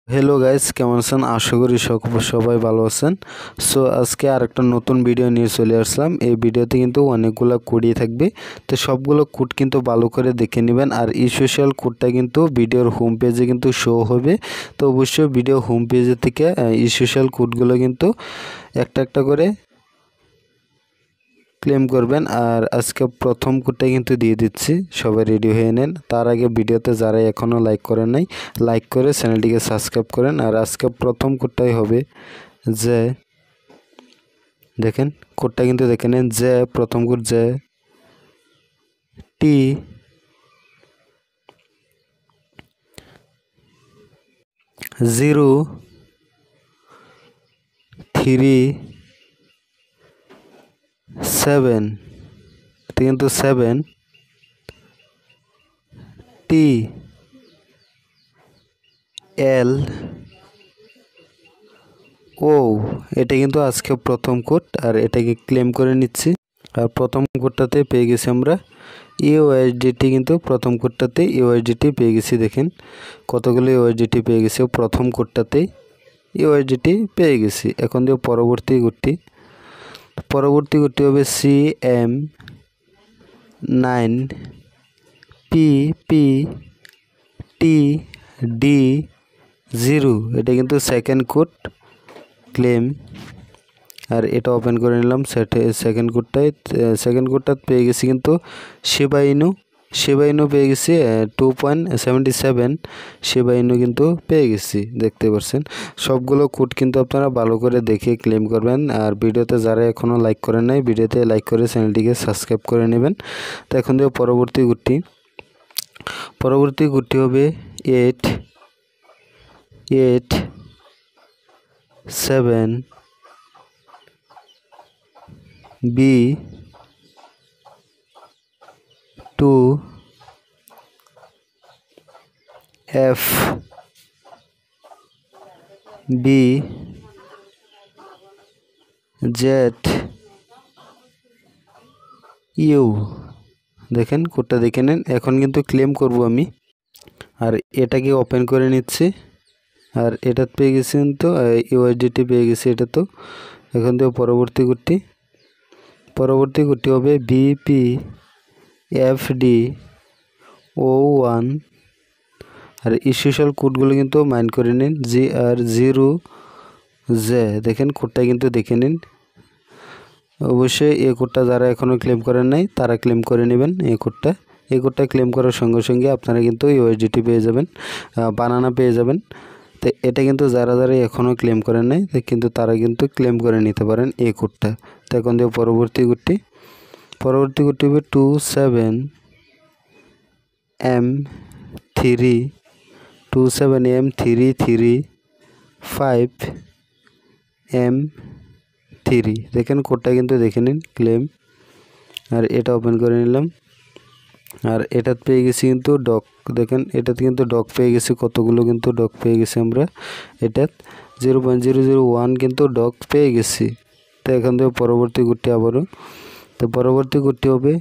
Hello guys, কেমন আছেন? আশা করি সবাই ভালো আছেন। সো আজকে আরেকটা নতুন ভিডিও নিয়ে চলে আসলাম। এই ভিডিওতে কিন্তু অনেকগুলো কোডই থাকবে, তো সবগুলো কোড কিন্তু ভালো করে দেখে নেবেন। আর এই সোশ্যাল কোডটা কিন্তু ভিডিওর হোম পেজে কিন্তু শো হবে, তো অবশ্যই ভিডিও হোম পেজে থেকে এই সোশ্যাল কোডগুলো কিন্তু একটা একটা করে ক্লেম করবেন। আর আজকে প্রথম কোডটা কিন্তু দিয়ে দিচ্ছি, সবাই রেডি হয়ে নেন। তার আগে ভিডিওতে যারা এখনও লাইক করেন নাই, লাইক করে চ্যানেলটিকে সাবস্ক্রাইব করেন। আর আজকে প্রথম কোডটাই হবে যে, দেখেন কোডটা কিন্তু দেখে নেন, যে প্রথম কোড যে টি 037, এটা কিন্তু 7 টি এল ও, এটা কিন্তু আজকে প্রথম কোড। আর এটাকে ক্লেম করে নিচ্ছি। আর প্রথম কোডটাতে পেয়ে গেছি আমরা ইউএসডিটি, কিন্তু প্রথম কোডটাতে ইউএসডিটি পেয়ে গেছি। দেখেন কতগুলো ইউএসডিটি পেয়ে গেছি, প্রথম কোডটাতেই ইউএসডিটি পেয়ে গেছি। এখন দিয়ে পরবর্তী কোডটি হবে CM9PPTD0, এটা কিন্তু সেকেন্ড কোড ক্লেম। আর এটা ওপেন করে নিলাম। সেকেন্ড কোডটা পেয়ে গেছি কিন্তু শিবা ইনু পেয়ে গেছি 2.77 শিবা ইনু কিন্তু পেয়ে গেছি, দেখতে পাচ্ছেন। সবগুলো কোড কিন্তু আপনারা ভালো করে দেখে ক্লেম করবেন। আর ভিডিওতে যারা এখনও লাইক করেন নাই, ভিডিওতে লাইক করে চ্যানেলটিকে সাবস্ক্রাইব করে নেবেন। তো এখন দিয়ে পরবর্তী কোডটি হবে 8B2FBZU, দেখেন কোডটা দেখে নেন। এখন কিন্তু ক্লেম করব আমি। আর এটাকে ওপেন করে নিচ্ছি। আর এটা পেয়ে গেছি কিন্তু ইউএসডিটি পেয়ে গেছি এটা। তো এখন তো পরবর্তী কোডটি হবে BPFD01। আর এই সোশ্যাল কোডগুলো কিন্তু মাইন্ড করে নিন, GR0J, দেখেন কোডটা কিন্তু দেখে নিন। অবশ্যই এই কোডটা যারা এখনও ক্লেম করেন নাই তারা ক্লেম করে নেবেন। এই কোডটা ক্লেম করার সঙ্গে সঙ্গে আপনারা কিন্তু ইউএসডিটি পেয়ে যাবেন, বানানা পেয়ে যাবেন। তো এটা কিন্তু যারা এখনও ক্লেম করেন নাই কিন্তু তারা কিন্তু ক্লেম করে নিতে পারেন এই কোডটা। তো এখন দিয়ে পরবর্তী কোডটি হবে 27M3335M3, দেখেন কোডটা কিন্তু দেখে নিন ক্লেম। আর এটা ওপেন করে নিলাম। আর এটাতে পেয়ে গেছি কিন্তু ডক, দেখেন এটাতে কিন্তু ডক পেয়ে গেছি, কতগুলো কিন্তু ডক পেয়ে গেছি আমরা। এটাত 0.001 কিন্তু ডক পেয়ে গেছি। তো এখান থেকে পরবর্তী কোডটি আবারও, তো পরবর্তী কোডটি হবে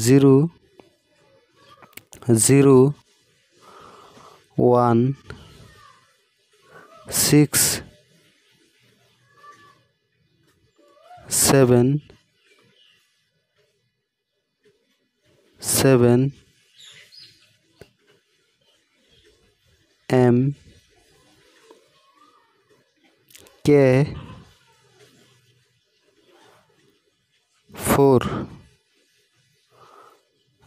0.00167MK4।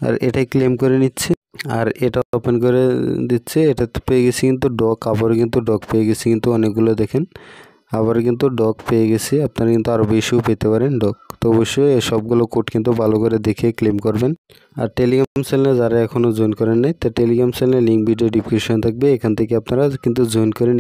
আর এটাই ক্লেম করে নিচ্ছে। আর এটা ওপেন করে দিচ্ছে। এটা তো পেয়ে গেছি কিন্তু ডক, আবারও কিন্তু ডক পেয়ে গেছি কিন্তু অনেকগুলো, দেখেন আবার কিন্তু ডক পেয়ে গেছি। আপনারা কিন্তু আরও বেশিও পেতে পারেন ডক। তো অবশ্যই এই সবগুলো কোড কিন্তু ভালো করে দেখে ক্লেম করবেন। আর টেলিগ্রাম চ্যানেলে যারা এখনও জয়েন করেন নাই, তো টেলিগ্রাম চ্যানেলের লিঙ্ক ভিডিও ডিসক্রিপশন থাকবে, এখান থেকে আপনারা কিন্তু জয়েন করে